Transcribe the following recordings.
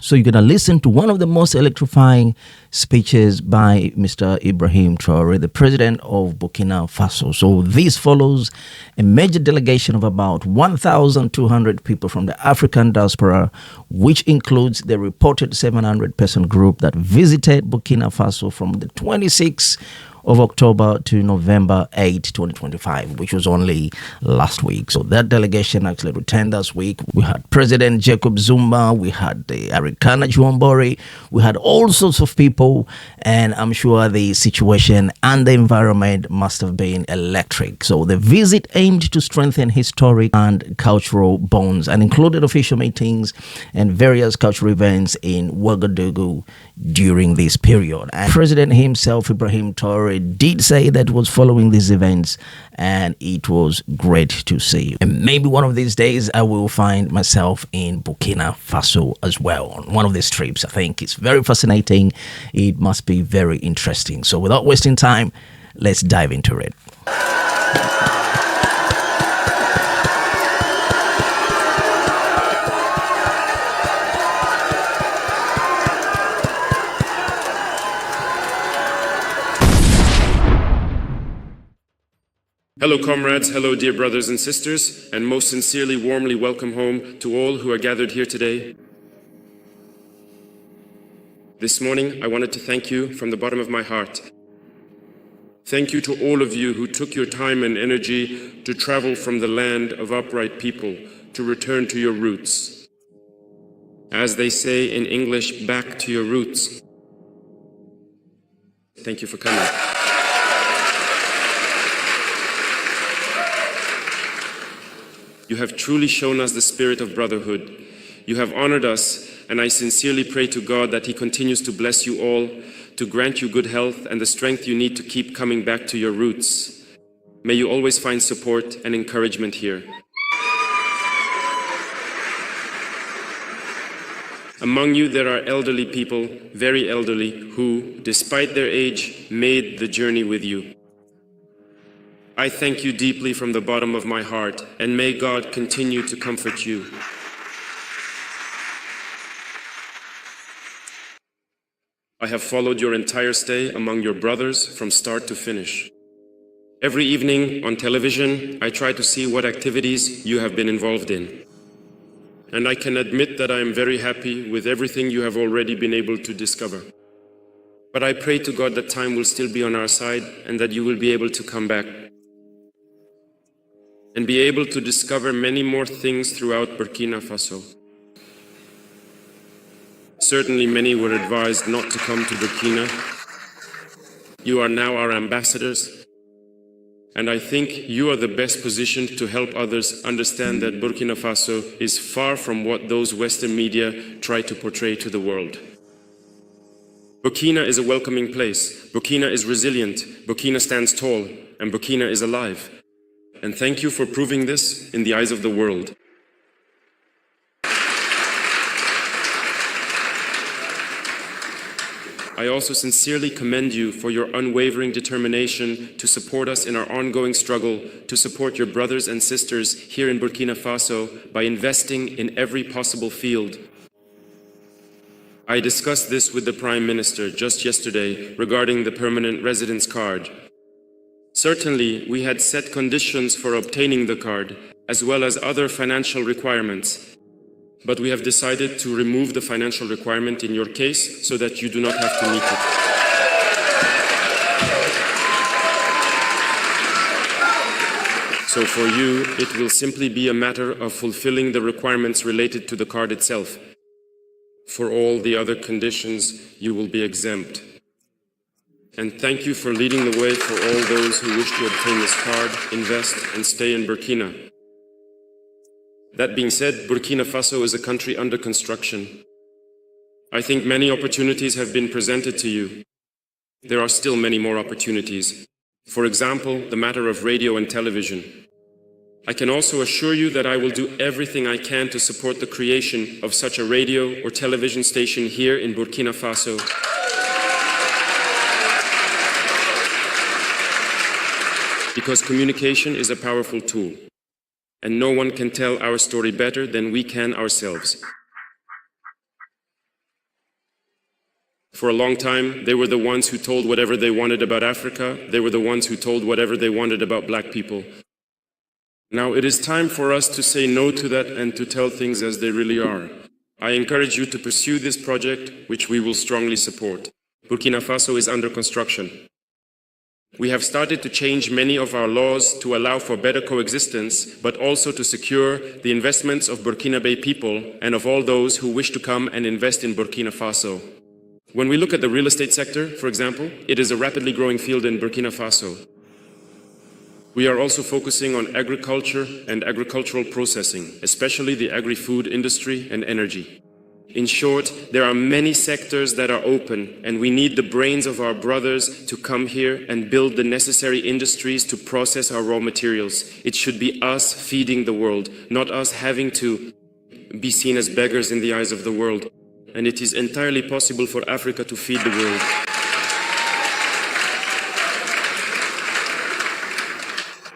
So you're going to listen to one of the most electrifying speeches by Mr. Ibrahim Traoré, the president of Burkina Faso. So this follows a major delegation of about 1,200 people from the African diaspora, which includes the reported 700-person group that visited Burkina Faso from the 26th of October to November 8, 2025, which was only last week. So that delegation actually returned this week. We had President Jacob Zuma, we had the Arikana Juambori, we had all sorts of people, and I'm sure the situation and the environment must have been electric. So the visit aimed to strengthen historic and cultural bonds and included official meetings and various cultural events in Ouagadougou during this period. And President himself, Ibrahim Traoré, did say that was following these events, and it was great to see. And maybe one of these days I will find myself in Burkina Faso as well on one of these trips. I think it's very fascinating. It must be very interesting. So without wasting time, let's dive into it. Hello comrades, hello dear brothers and sisters, and most sincerely, warmly welcome home to all who are gathered here today. This morning, I wanted to thank you from the bottom of my heart. Thank you to all of you who took your time and energy to travel from the land of upright people to return to your roots. As they say in English, back to your roots. Thank you for coming. You have truly shown us the spirit of brotherhood. You have honored us, and I sincerely pray to God that He continues to bless you all, to grant you good health and the strength you need to keep coming back to your roots. May you always find support and encouragement here. Among you, there are elderly people, very elderly, who, despite their age, made the journey with you. I thank you deeply from the bottom of my heart, and may God continue to comfort you. I have followed your entire stay among your brothers from start to finish. Every evening on television, I try to see what activities you have been involved in. And I can admit that I am very happy with everything you have already been able to discover. But I pray to God that time will still be on our side and that you will be able to come back and be able to discover many more things throughout Burkina Faso. Certainly many were advised not to come to Burkina. You are now our ambassadors, and I think you are the best positioned to help others understand that Burkina Faso is far from what those Western media try to portray to the world. Burkina is a welcoming place. Burkina is resilient. Burkina stands tall, and Burkina is alive. And thank you for proving this in the eyes of the world. I also sincerely commend you for your unwavering determination to support us in our ongoing struggle to support your brothers and sisters here in Burkina Faso by investing in every possible field. I discussed this with the Prime Minister just yesterday regarding the permanent residence card. Certainly, we had set conditions for obtaining the card, as well as other financial requirements. But we have decided to remove the financial requirement in your case so that you do not have to meet it. So for you, it will simply be a matter of fulfilling the requirements related to the card itself. For all the other conditions, you will be exempt. And thank you for leading the way for all those who wish to obtain this card, invest, and stay in Burkina. That being said, Burkina Faso is a country under construction. I think many opportunities have been presented to you. There are still many more opportunities. For example, the matter of radio and television. I can also assure you that I will do everything I can to support the creation of such a radio or television station here in Burkina Faso. Because communication is a powerful tool, and no one can tell our story better than we can ourselves. For a long time, they were the ones who told whatever they wanted about Africa. They were the ones who told whatever they wanted about black people. Now it is time for us to say no to that and to tell things as they really are. I encourage you to pursue this project, which we will strongly support. Burkina Faso is under construction. We have started to change many of our laws to allow for better coexistence, but also to secure the investments of Burkinabe people and of all those who wish to come and invest in Burkina Faso. When we look at the real estate sector, for example, it is a rapidly growing field in Burkina Faso. We are also focusing on agriculture and agricultural processing, especially the agri-food industry and energy. In short, there are many sectors that are open, and we need the brains of our brothers to come here and build the necessary industries to process our raw materials. It should be us feeding the world, not us having to be seen as beggars in the eyes of the world. And it is entirely possible for Africa to feed the world.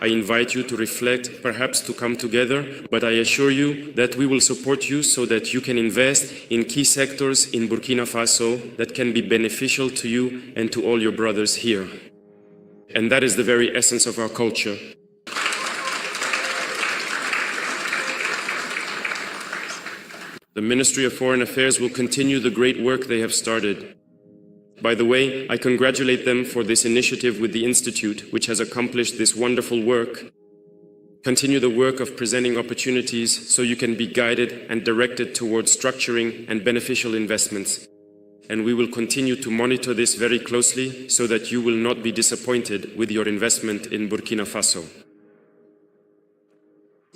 I invite you to reflect, perhaps to come together, but I assure you that we will support you so that you can invest in key sectors in Burkina Faso that can be beneficial to you and to all your brothers here. And that is the very essence of our culture. The Ministry of Foreign Affairs will continue the great work they have started. By the way, I congratulate them for this initiative with the Institute, which has accomplished this wonderful work. Continue the work of presenting opportunities so you can be guided and directed towards structuring and beneficial investments. And we will continue to monitor this very closely so that you will not be disappointed with your investment in Burkina Faso.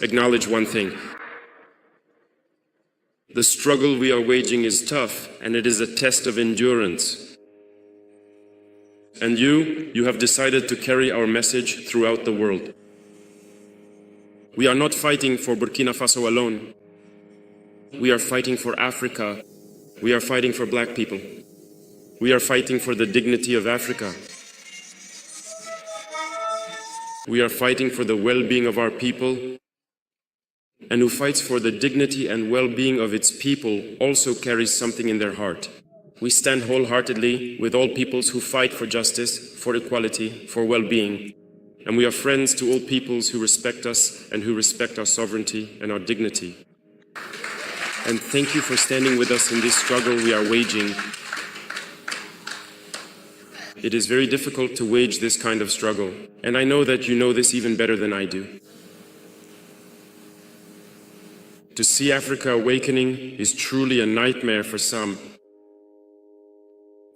Acknowledge one thing. The struggle we are waging is tough, and it is a test of endurance. And you have decided to carry our message throughout the world. We are not fighting for Burkina Faso alone. We are fighting for Africa. We are fighting for black people. We are fighting for the dignity of Africa. We are fighting for the well-being of our people. And who fights for the dignity and well-being of its people also carries something in their heart. We stand wholeheartedly with all peoples who fight for justice, for equality, for well-being. And we are friends to all peoples who respect us and who respect our sovereignty and our dignity. And thank you for standing with us in this struggle we are waging. It is very difficult to wage this kind of struggle, and I know that you know this even better than I do. To see Africa awakening is truly a nightmare for some.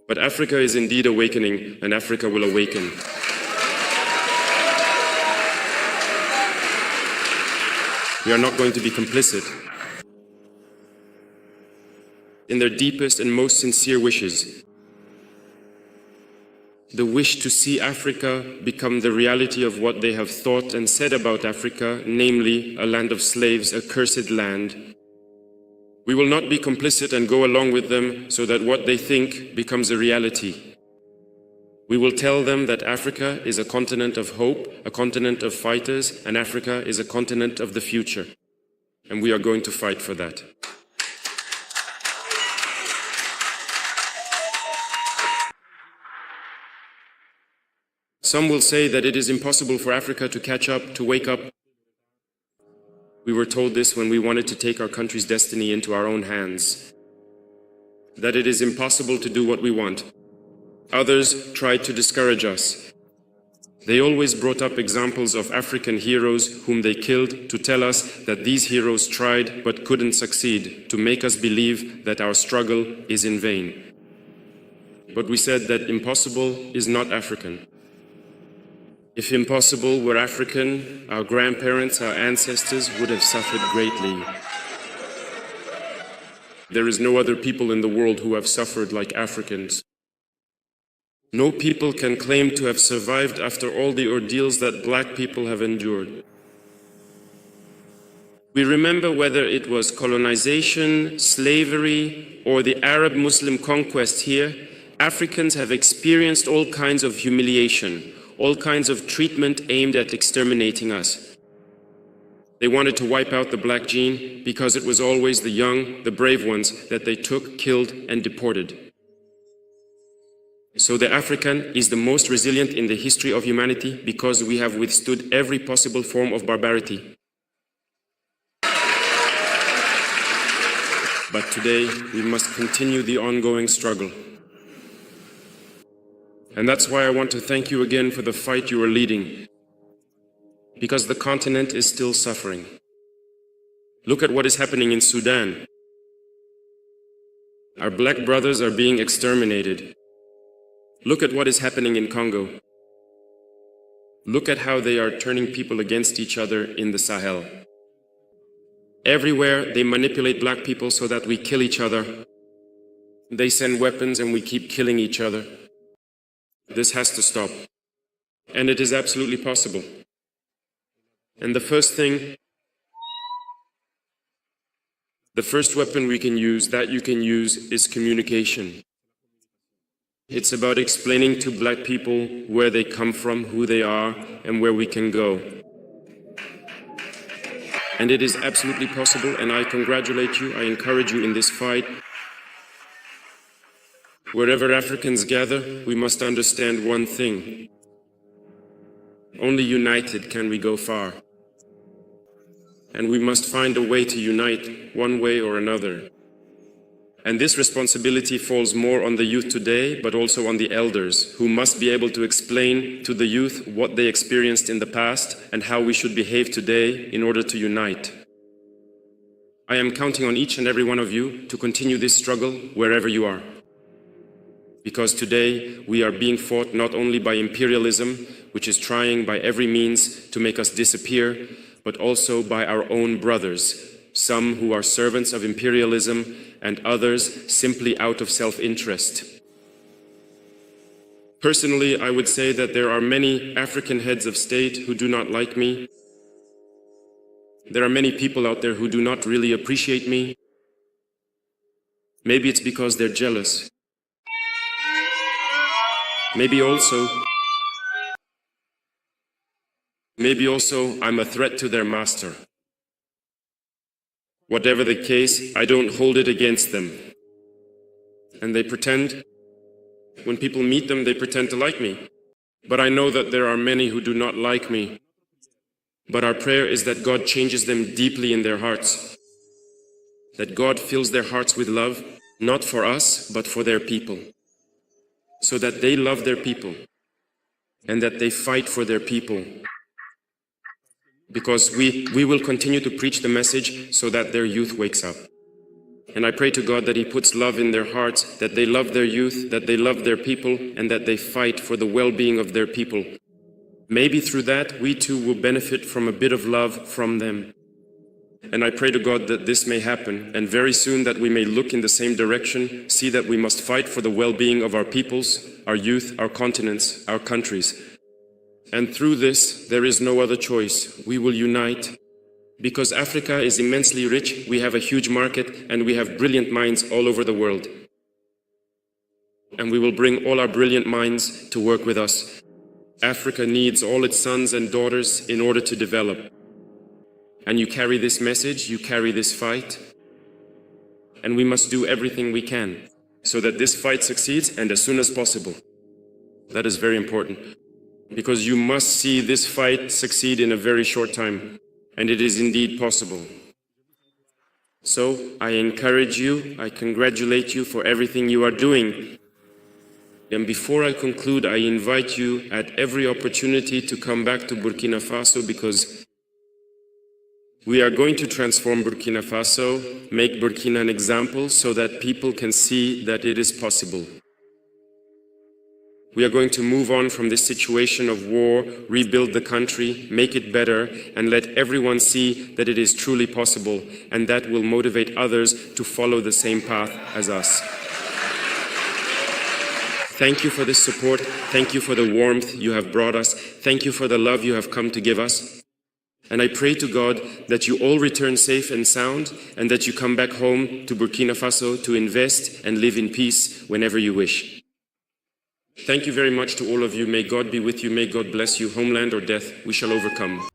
But Africa is indeed awakening, and Africa will awaken. We are not going to be complicit in their deepest and most sincere wishes. The wish to see Africa become the reality of what they have thought and said about Africa, namely a land of slaves, a cursed land. We will not be complicit and go along with them so that what they think becomes a reality. We will tell them that Africa is a continent of hope, a continent of fighters, and Africa is a continent of the future. And we are going to fight for that. Some will say that it is impossible for Africa to catch up, to wake up. We were told this when we wanted to take our country's destiny into our own hands. That it is impossible to do what we want. Others tried to discourage us. They always brought up examples of African heroes whom they killed to tell us that these heroes tried but couldn't succeed, to make us believe that our struggle is in vain. But we said that impossible is not African. If impossible were African, our grandparents, our ancestors would have suffered greatly. There is no other people in the world who have suffered like Africans. No people can claim to have survived after all the ordeals that black people have endured. We remember whether it was colonization, slavery, or the Arab-Muslim conquest here, Africans have experienced all kinds of humiliation, all kinds of treatment aimed at exterminating us. They wanted to wipe out the black gene because it was always the young, the brave ones that they took, killed, and deported. So the African is the most resilient in the history of humanity because we have withstood every possible form of barbarity. But today, we must continue the ongoing struggle. And that's why I want to thank you again for the fight you are leading, because the continent is still suffering. Look at what is happening in Sudan. Our black brothers are being exterminated. Look at what is happening in Congo. Look at how they are turning people against each other in the Sahel. Everywhere they manipulate black people so that we kill each other. They send weapons and we keep killing each other. This has to stop. And it is absolutely possible. And the first weapon we can use, that you can use, is communication. It's about explaining to black people where they come from, who they are, and where we can go. And it is absolutely possible, and I congratulate you, I encourage you in this fight. Wherever Africans gather, we must understand one thing. Only united can we go far. And we must find a way to unite, one way or another. And this responsibility falls more on the youth today, but also on the elders, who must be able to explain to the youth what they experienced in the past and how we should behave today in order to unite. I am counting on each and every one of you to continue this struggle wherever you are. Because today we are being fought not only by imperialism, which is trying by every means to make us disappear, but also by our own brothers, some who are servants of imperialism and others simply out of self-interest. Personally, I would say that there are many African heads of state who do not like me. There are many people out there who do not really appreciate me. Maybe it's because they're jealous. Maybe also I'm a threat to their master. Whatever the case, I don't hold it against them. And they pretend, when people meet them, they pretend to like me. But I know that there are many who do not like me. But our prayer is that God changes them deeply in their hearts. That God fills their hearts with love, not for us, but for their people. So that they love their people. And that they fight for their people. Because we will continue to preach the message so that their youth wakes up. And I pray to God that He puts love in their hearts, that they love their youth, that they love their people, and that they fight for the well-being of their people. Maybe through that, we too will benefit from a bit of love from them. And I pray to God that this may happen, and very soon that we may look in the same direction, see that we must fight for the well-being of our peoples, our youth, our continents, our countries. And through this, there is no other choice. We will unite. Because Africa is immensely rich, we have a huge market, and we have brilliant minds all over the world. And we will bring all our brilliant minds to work with us. Africa needs all its sons and daughters in order to develop. And you carry this message, you carry this fight. And we must do everything we can so that this fight succeeds, and as soon as possible. That is very important. Because you must see this fight succeed in a very short time. And it is indeed possible. So I encourage you, I congratulate you for everything you are doing. And before I conclude, I invite you at every opportunity to come back to Burkina Faso, because we are going to transform Burkina Faso, make Burkina an example so that people can see that it is possible. We are going to move on from this situation of war, rebuild the country, make it better, and let everyone see that it is truly possible, and that will motivate others to follow the same path as us. Thank you for this support. Thank you for the warmth you have brought us. Thank you for the love you have come to give us. And I pray to God that you all return safe and sound, and that you come back home to Burkina Faso to invest and live in peace whenever you wish. Thank you very much to all of you. May God be with you. May God bless you. Homeland or death, we shall overcome.